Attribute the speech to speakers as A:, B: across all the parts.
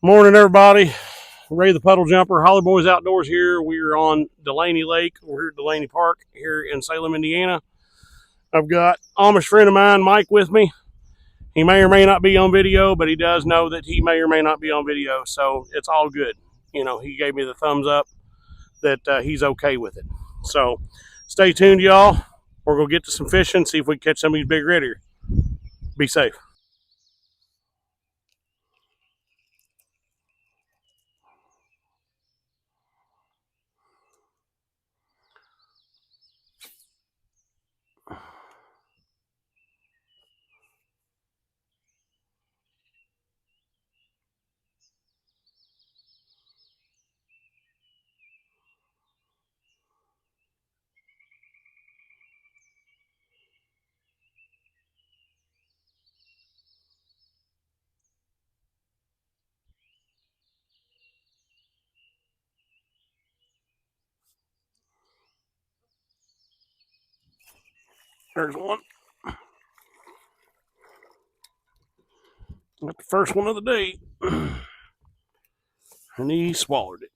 A: Morning, everybody. Ray the Puddle Jumper, Holly Boys Outdoors here. We're on Delaney Lake. We're here at Delaney Park here in Salem, Indiana. I've got Amish friend of mine, Mike, with me. He may or may not be on video, but he does know that he may or may not be on video, so it's all good. You know, he gave me the thumbs up that he's okay with it. So stay tuned, y'all. We're going to get to some fishing, see if we can catch some of these big red here. Be safe. There's one. Got the first one of the day. And he swallowed it.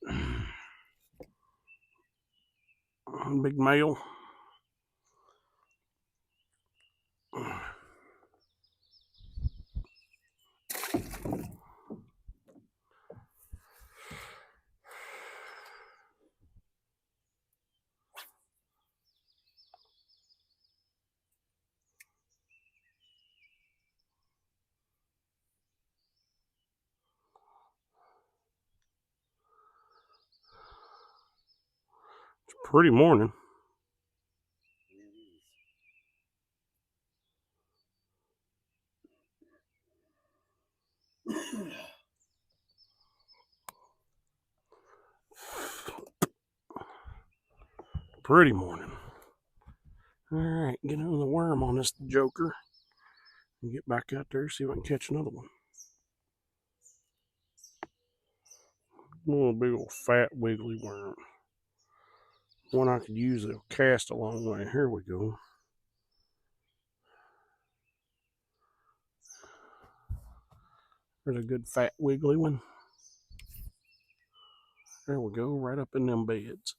A: Big male. It's a pretty morning. Pretty morning. All right, get another worm on this joker and get back out there, see if I can catch another one. Oh, big old fat wiggly worm. One I could use to cast a long way. Here we go. There's a good fat wiggly one. There we go, right up in them beds.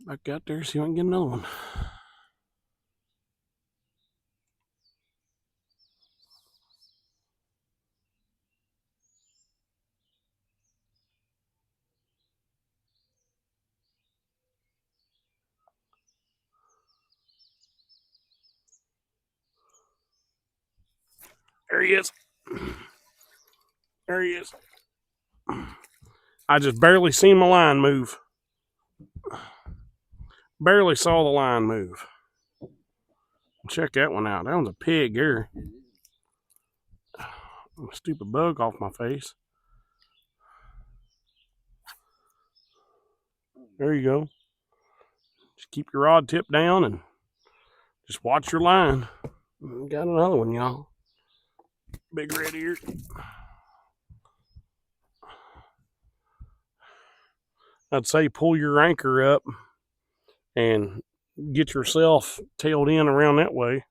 A: Back out there, see if I can get another one. There he is. There he is. I just barely seen my line move. Barely saw the line move. Check that one out. That one's a pig here. Stupid bug off my face. There you go. Just keep your rod tip down and just watch your line. Got another one, y'all. Big red ear. I'd say pull your anchor up and get yourself tailed in around that way.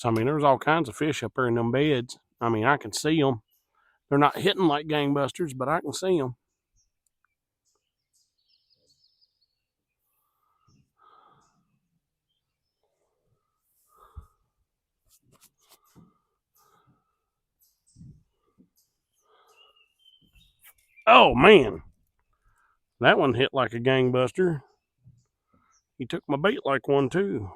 A: I mean, there's all kinds of fish up there in them beds. I mean, I can see them. They're not hitting like gangbusters, but I can see them. Oh, man. That one hit like a gangbuster. He took my bait like one, too.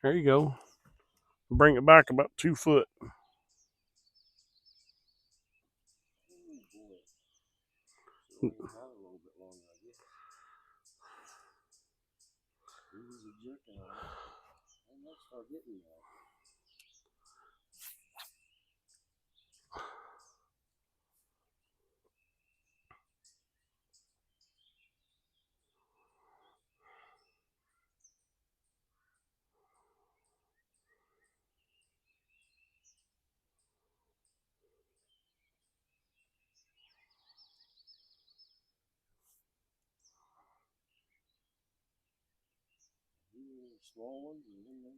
A: There you go. Bring it back about 2 foot.
B: Small ones, and then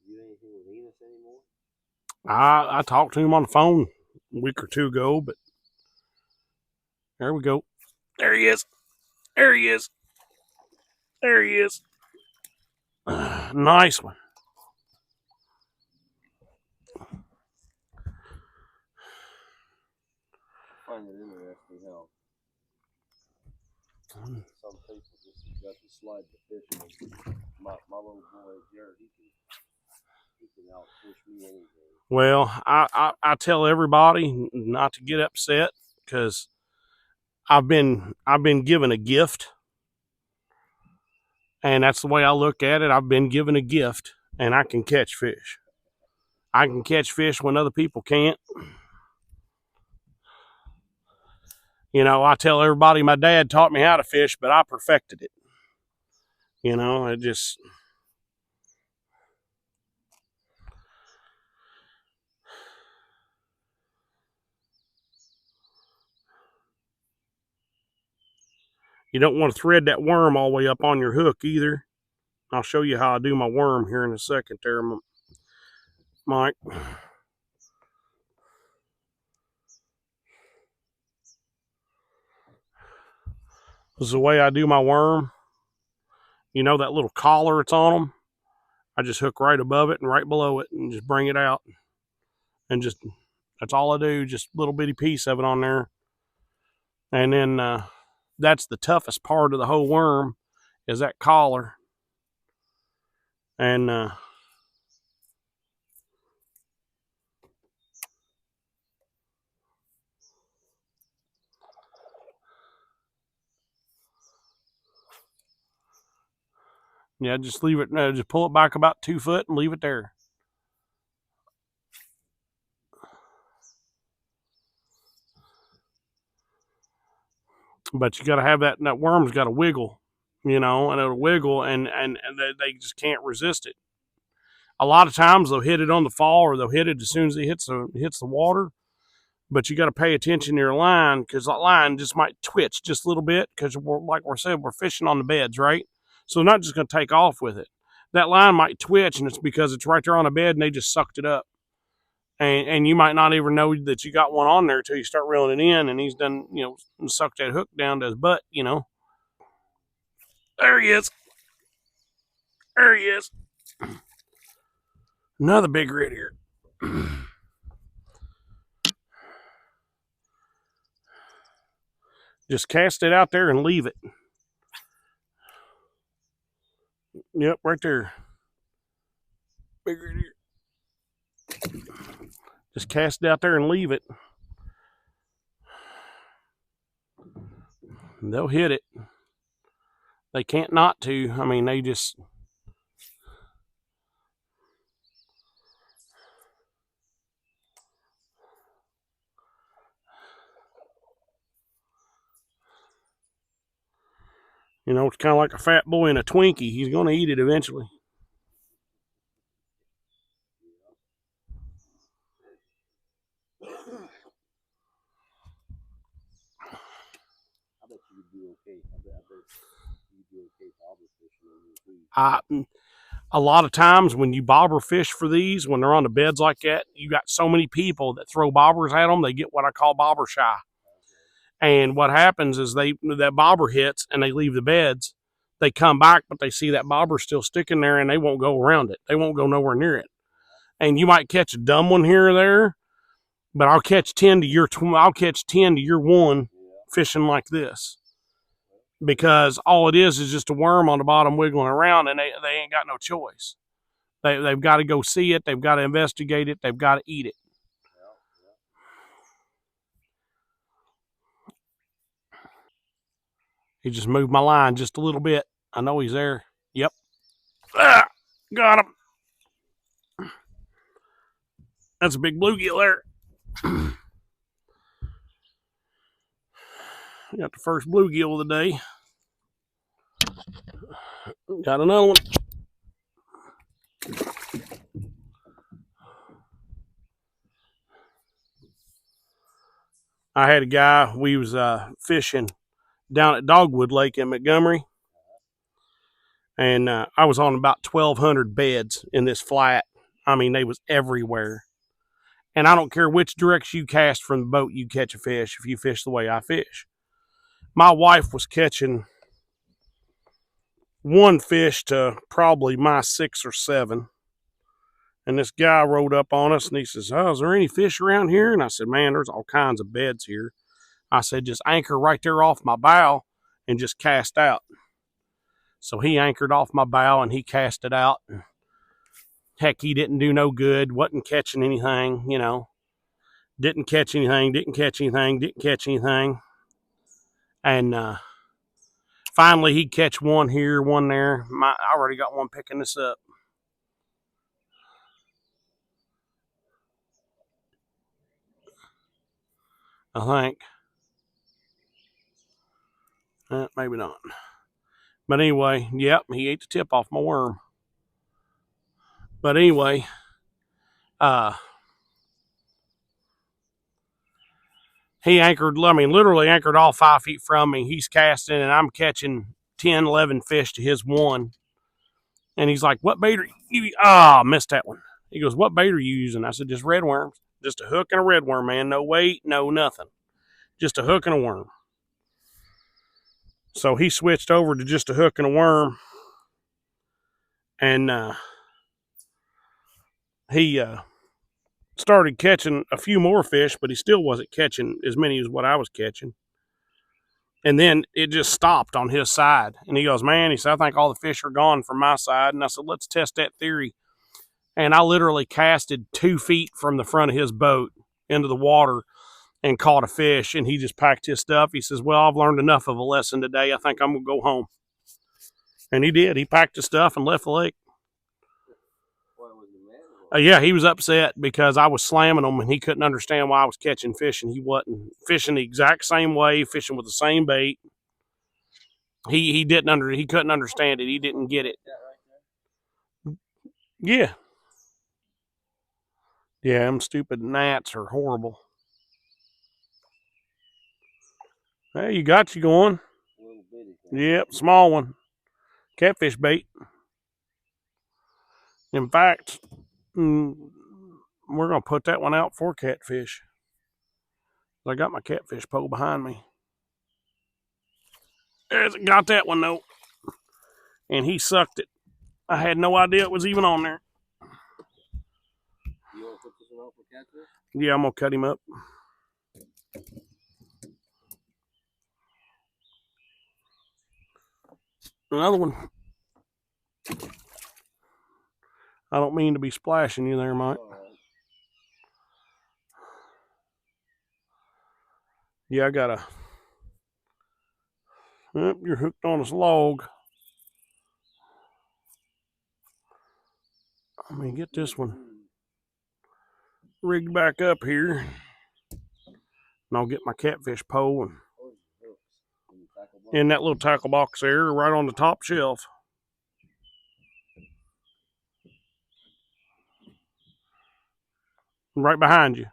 B: do anything with Enos anymore?
A: I talked to him on the phone a week or 2 ago, but there we go. There he is. There he is. There he is. Nice one.
B: I find it interesting how some people just got to slide the fish. My little boy Jared, he can outfish me anything.
A: Well, I tell everybody not to get upset because I've been given a gift, and that's the way I look at it. I've been given a gift, and I can catch fish. I can catch fish when other people can't. You know, I tell everybody my dad taught me how to fish, but I perfected it. You know, it just. You don't want to thread that worm all the way up on your hook either. I'll show you how I do my worm here in a second there, Mike. This is the way I do my worm. You know that little collar it's on them? I just hook right above it and right below it and just bring it out. And just, that's all I do, just a little bitty piece of it on there. And then that's the toughest part of the whole worm is that collar. And yeah, just leave it, just pull it back about 2 foot and leave it there. But you got to have that worm's got to wiggle, you know, and it'll wiggle and they just can't resist it. A lot of times they'll hit it on the fall or they'll hit it as soon as it hits the water. But you got to pay attention to your line because that line just might twitch just a little bit because, like we said, we're fishing on the beds, right? So it's not just going to take off with it. That line might twitch, and it's because it's right there on the bed, and they just sucked it up. And you might not even know that you got one on there until you start reeling it in, and he's done, you know, sucked that hook down to his butt, you know. There he is. There he is. Another big red here. Just cast it out there and leave it. Yep, right there. Big red here. Just cast it out there and leave it. They'll hit it. They can't not to. I mean, they just. You know, it's kind of like a fat boy and a Twinkie. He's going to eat it eventually.
B: bet you'd do okay. I bet you'd do okay bobber fishing on your feet.
A: A lot of times when you bobber fish for these, when they're on the beds like that, you got so many people that throw bobbers at them, they get what I call bobber shy. And what happens is that bobber hits and they leave the beds. They come back, but they see that bobber still sticking there and they won't go around it. They won't go nowhere near it. And you might catch a dumb one here or there, but I'll catch 10 to your 1 fishing like this. Because all it is just a worm on the bottom wiggling around, and they ain't got no choice. They've got to go see it. They've got to investigate it. They've got to eat it. He just moved my line just a little bit. I know he's there. Yep. Got him. That's a big bluegill there. Got the first bluegill of the day. Got another one. I had a guy, we was fishing down at Dogwood Lake in Montgomery. And I was on about 1,200 beds in this flat. I mean, they was everywhere. And I don't care which direction you cast from the boat, you catch a fish if you fish the way I fish. My wife was catching one fish to probably my 6 or 7. And this guy rode up on us and he says, "Oh, is there any fish around here?" And I said, "Man, there's all kinds of beds here." I said, "Just anchor right there off my bow and just cast out." So he anchored off my bow and he cast it out. Heck, he didn't do no good. Wasn't catching anything, you know. Didn't catch anything. And finally, he'd catch one here, one there. I already got one picking this up. I think. Maybe not. But anyway, yep, he ate the tip off my worm. But anyway, he anchored, I mean, literally anchored all 5 feet from me. He's casting, and I'm catching 10, 11 fish to his 1. And he's like, "What bait are you?" I missed that one. He goes, "What bait are you using?" I said, "Just red worms. Just a hook and a red worm, man. No weight, no nothing. Just a hook and a worm." So he switched over to just a hook and a worm. And he started catching a few more fish, but he still wasn't catching as many as what I was catching. And then it just stopped on his side. And he goes, "Man," he said, "I think all the fish are gone from my side." And I said, "Let's test that theory." And I literally casted 2 feet from the front of his boat into the water and caught a fish. And he just packed his stuff. He says, "Well, I've learned enough of a lesson today. I think I'm going to go home." And he did. He packed his stuff and left the lake. Yeah, he was upset because I was slamming him and he couldn't understand why I was catching fish and he wasn't fishing the exact same way, fishing with the same bait. He couldn't understand it. He didn't get it. Yeah. Yeah, them stupid gnats are horrible. Hey, you got you going. Yep, small one. Catfish bait. In fact, we're going to put that one out for catfish. I got my catfish pole behind me. Got that one, though. And he sucked it. I had no idea it was even on there.
B: You want to put this one out for catfish?
A: Yeah, I'm going to cut him up. Another one. I don't mean to be splashing you there, Mike. Yeah, I got a... Yep, you're hooked on this log. Let me get this one rigged back up here. And I'll get my catfish pole and in that little tackle box there, right on the top shelf. Right behind you.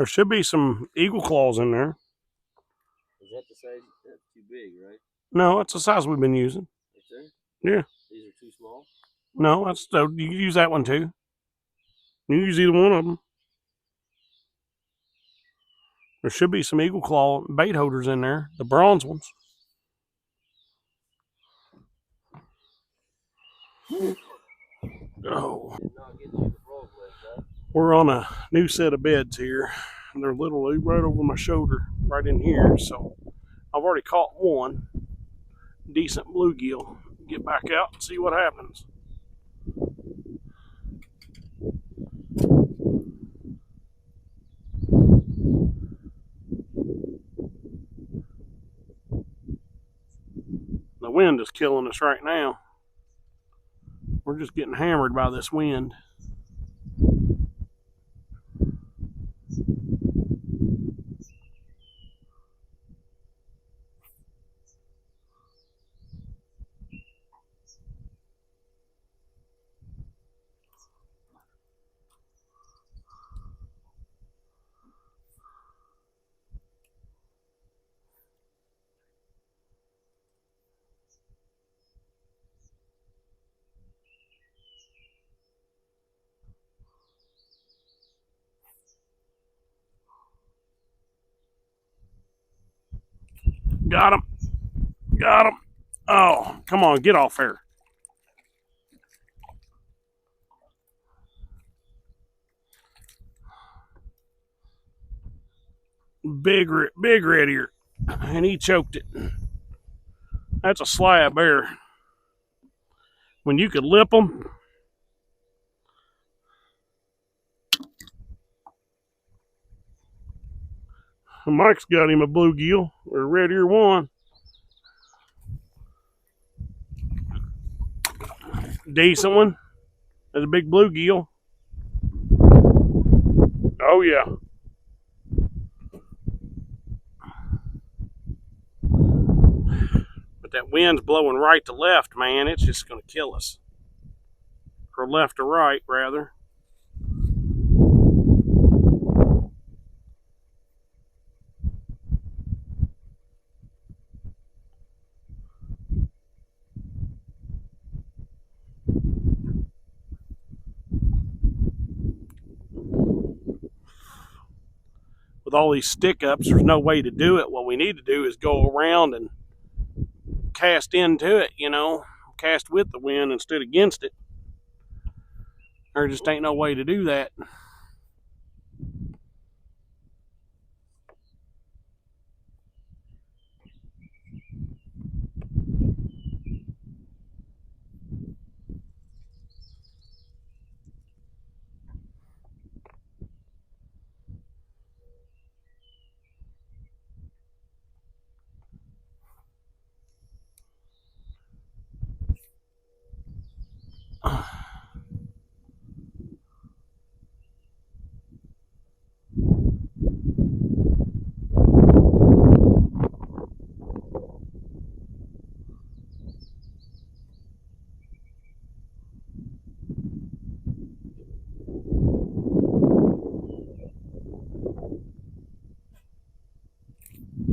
A: There should be some eagle claws in there.
B: Is that the size? That's too big, right?
A: No, that's the size we've been using.
B: Is there?
A: Yeah.
B: These are too small?
A: No, that's you can use that one too. You can use either one of them. There should be some eagle claw bait holders in there, the bronze ones. Oh.
B: Did not get you the frog legs, huh?
A: We're on a new set of beds here. And they're literally right over my shoulder, right in here. So I've already caught one decent bluegill. Get back out and see what happens. The wind is killing us right now. We're just getting hammered by this wind. Got him. Got him. Oh, come on, get off there. Big red ear. And he choked it. That's a slab there. When you could lip them. Mike's got him a bluegill, or a red ear one. Decent one. That's a big bluegill. Oh yeah. But that wind's blowing right to left, man. It's just going to kill us. Or left to right, rather. With all these stick ups, there's no way to do it. What we need to do is go around and cast into it, cast with the wind instead against it. There just ain't no way to do that.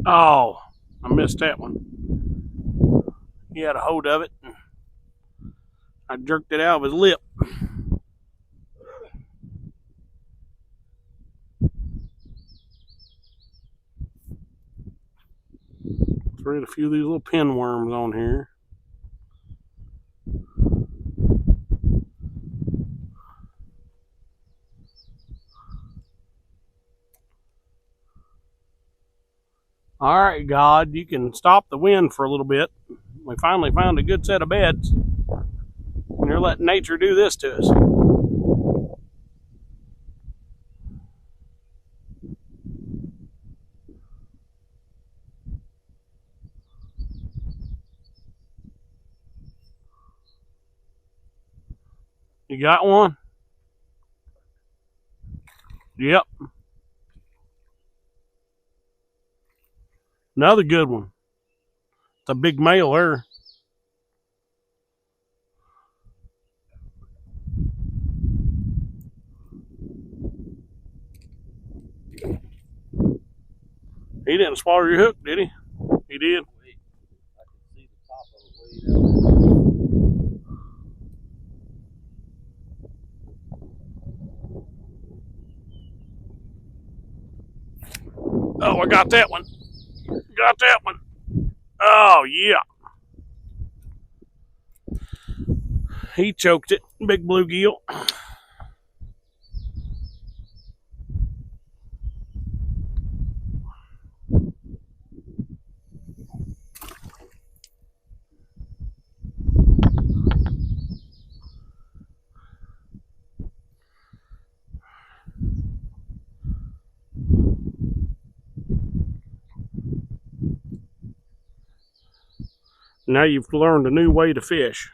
A: Oh, I missed that one. He had a hold of it. I jerked it out of his lip. Threw a few of these little pinworms on here. All right, God, you can stop the wind for a little bit. We finally found a good set of beds. And you're letting nature do this to us. You got one? Yep. Another good one. It's a big male there. He didn't swallow your hook, did he? He did.
B: I could see the top of it way down there.
A: Oh, I got that one. Got that one. Oh, yeah. He choked it. Big bluegill. Now you've learned a new way to fish.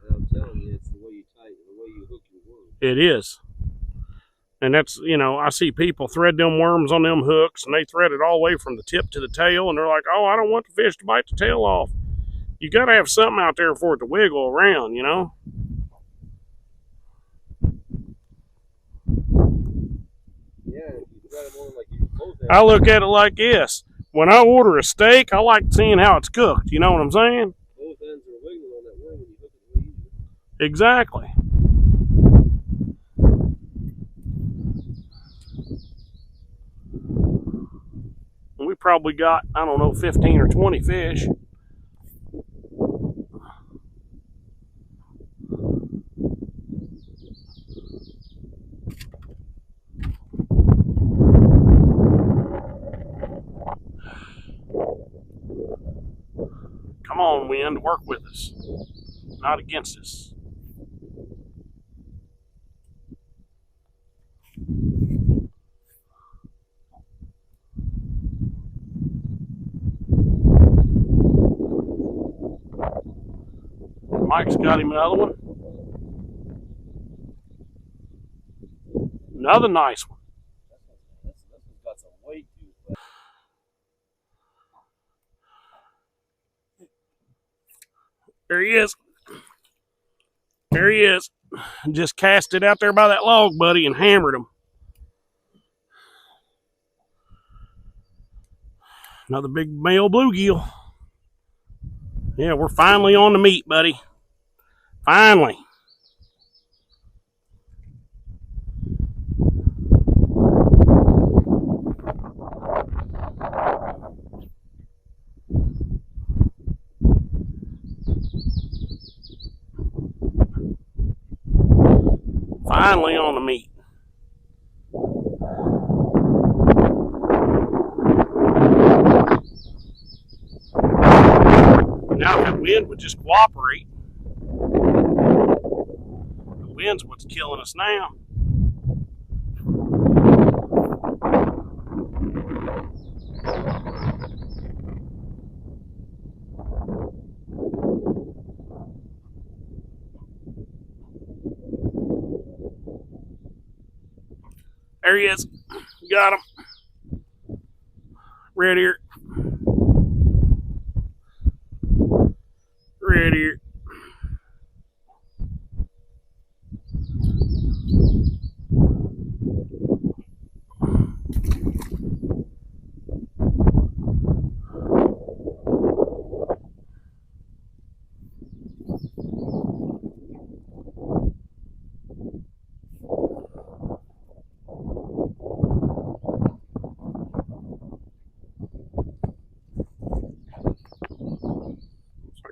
B: And I'm telling you, it's the way you hook your worm.
A: It is. And that's, you know, I see people thread them worms on them hooks, and they thread it all the way from the tip to the tail, and they're like, oh, I don't want the fish to bite the tail off. You got to have something out there for it to wiggle around, you know?
B: Yeah, if you thread them on like you both have.
A: I look at it like this. When I order a steak, I like seeing how it's cooked. You know what I'm saying?
B: Both ends are wiggling on that worm when you hook it the way you do.
A: Exactly. We probably got, I don't know, 15 or 20 fish. Come on, wind, work with us, not against us. Mike's got him another one. Another nice one.
B: This one's got some weight to it.
A: There he is. There he is. Just cast it out there by that log, buddy, and hammered him. Another big male bluegill. Yeah, we're finally on the meat, buddy. Finally. Finally on the meat. Now if that wind would just cooperate. The wind's what's killing us now. There he is. Got him. Red ear. Red ear.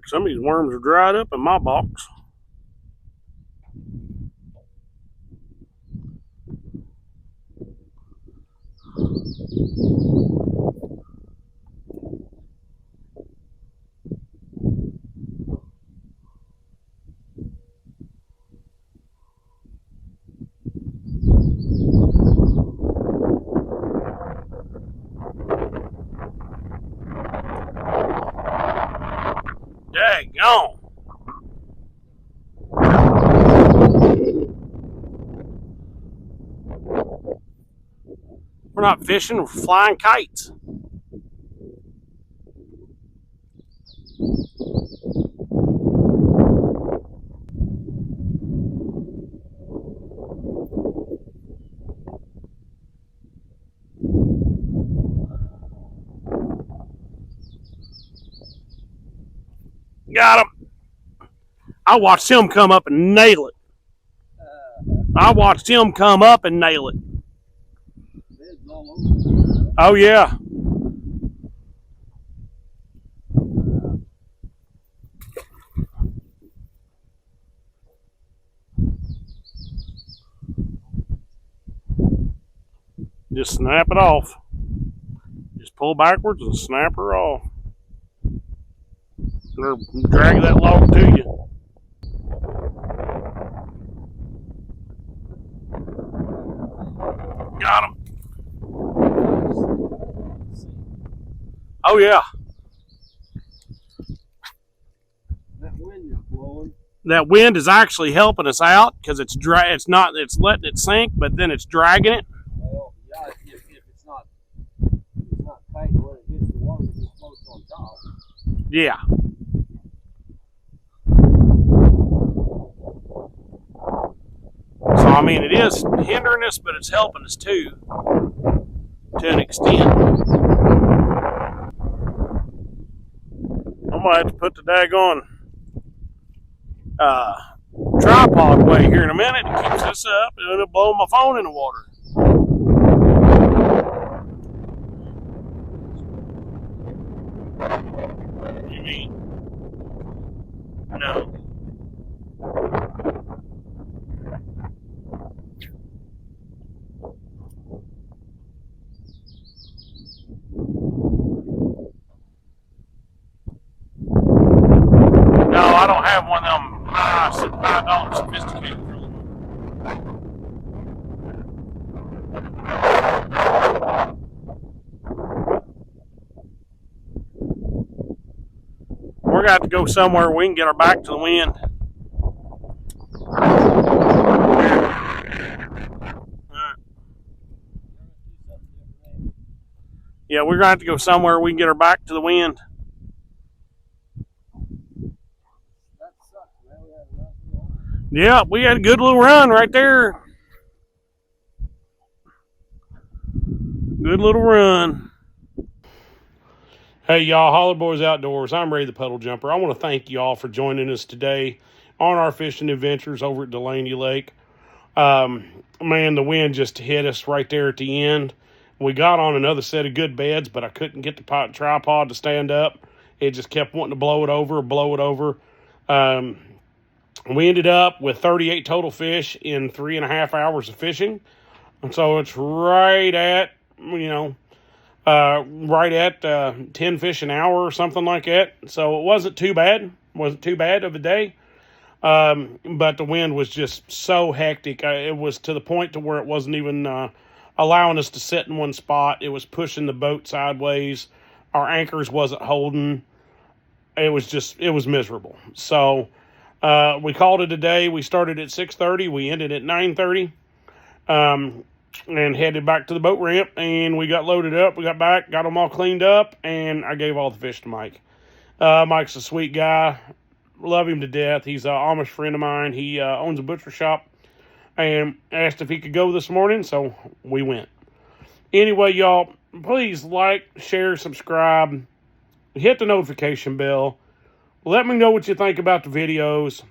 A: Some of these worms are dried up in my box. Daggone. We're not fishing, we're flying kites. Got him. I watched him come up and nail it. I watched him come up and nail it. Oh, yeah. Just snap it off. Just pull backwards and snap her off. Or drag that log to you. Got him. Oh, yeah.
B: That wind is blowing.
A: That wind is actually helping us out because it's dry. It's letting it sink, but then it's dragging it.
B: Well, yeah, if it's not tight when it hits the water, it just floats on top.
A: Yeah. So, I mean, it is hindering us, but it's helping us too, to an extent. I'm going to have to put the daggone tripod away here in a minute. It keeps this up, and it'll blow my phone in the water. What do you mean? No. No, I don't have one of them $5 sophisticated drilling. We're going to have to go somewhere where we can get our back to the wind. Yeah, we're going to have to go somewhere where we can get our back to the wind.
B: That sucks, man. We had a nice little run.
A: Yeah, we had a good little run right there. Good little run. Hey, y'all, Holler Boys Outdoors. I'm Ray the Puddle Jumper. I want to thank y'all for joining us today on our fishing adventures over at Delaney Lake. Man, the wind just hit us right there at the end. We got on another set of good beds, but I couldn't get the tripod to stand up. It just kept wanting to blow it over. We ended up with 38 total fish in 3.5 hours of fishing. And so it's right at, 10 fish an hour or something like that. So it wasn't too bad. Wasn't too bad of a day. But the wind was just so hectic. It was to the point to where it wasn't even allowing us to sit in one spot. It was pushing the boat sideways. Our anchors wasn't holding. It was miserable. So we called it a day. We started at 6:30. We ended at 9:30. And headed back to the boat ramp, and we got loaded up. We got back, got them all cleaned up, and I gave all the fish to Mike. Mike's a sweet guy. Love him to death. He's an Amish friend of mine. He owns a butcher shop, and asked if he could go this morning, so we went. Anyway, y'all, please like, share, subscribe, hit the notification bell. Let me know what you think about the videos.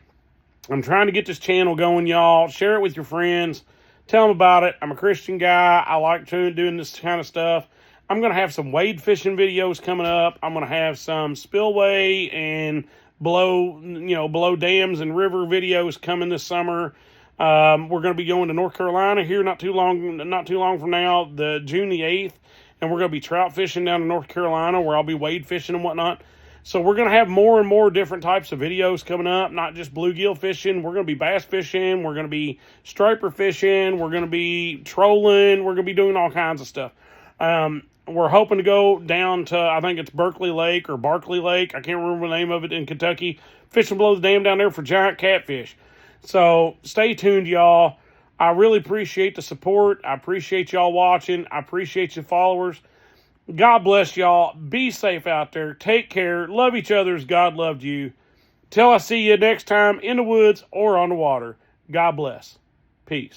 A: I'm trying to get this channel going, y'all. Share it with your friends. Tell them about it. I'm a Christian guy. I like doing this kind of stuff. I'm going to have some wade fishing videos coming up. I'm going to have some spillway and below dams and river videos coming this summer. We're going to be going to North Carolina here not too long from now, the June the 8th, and we're going to be trout fishing down in North Carolina where I'll be wade fishing and whatnot. So we're going to have more and more different types of videos coming up, not just bluegill fishing. We're going to be bass fishing. We're going to be striper fishing. We're going to be trolling. We're going to be doing all kinds of stuff. We're hoping to go down to, I think it's Berkeley Lake or Barkley Lake. I can't remember the name of it in Kentucky. Fishing below the dam down there for giant catfish. So stay tuned, y'all. I really appreciate the support. I appreciate y'all watching. I appreciate your followers. God bless y'all. Be safe out there. Take care. Love each other as God loved you. Till I see you next time in the woods or on the water. God bless. Peace.